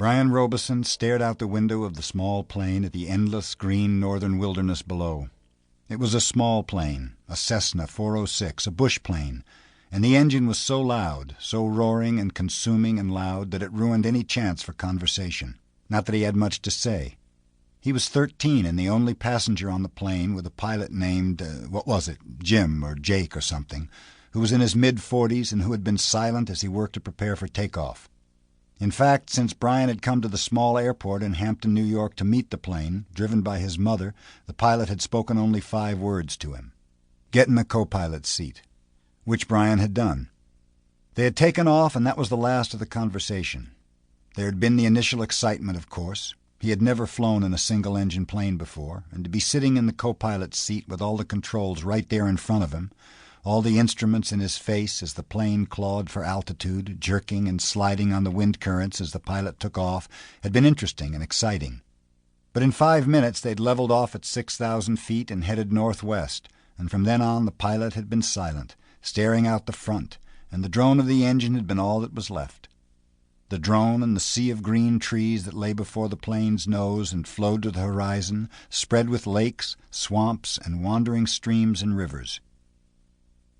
Brian Robeson stared out the window of the small plane at the endless green northern wilderness below. It was a small plane, a Cessna 406, a bush plane, and the engine was so loud, so roaring and consuming and loud, that it ruined any chance for conversation. Not that he had much to say. He was 13 and the only passenger on the plane, with a pilot named, Jim or Jake or something, who was in his mid-40s and who had been silent as he worked to prepare for takeoff. In fact, since Brian had come to the small airport in Hampton, New York, to meet the plane, driven by his mother, the pilot had spoken only 5 words to him. Get in the co-pilot's seat, which Brian had done. They had taken off, and that was the last of the conversation. There had been the initial excitement, of course. He had never flown in a single-engine plane before, and to be sitting in the co-pilot's seat with all the controls right there in front of him, all the instruments in his face as the plane clawed for altitude, jerking and sliding on the wind currents as the pilot took off, had been interesting and exciting. But in 5 minutes they'd leveled off at 6,000 feet and headed northwest, and from then on the pilot had been silent, staring out the front, and the drone of the engine had been all that was left. The drone and the sea of green trees that lay before the plane's nose and flowed to the horizon, spread with lakes, swamps, and wandering streams and rivers.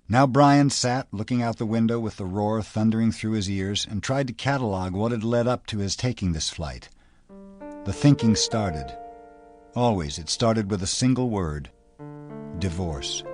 Now Brian sat looking out the window with the roar thundering through his ears and tried to catalog what had led up to his taking this flight. The thinking started. Always it started with a single word: divorce.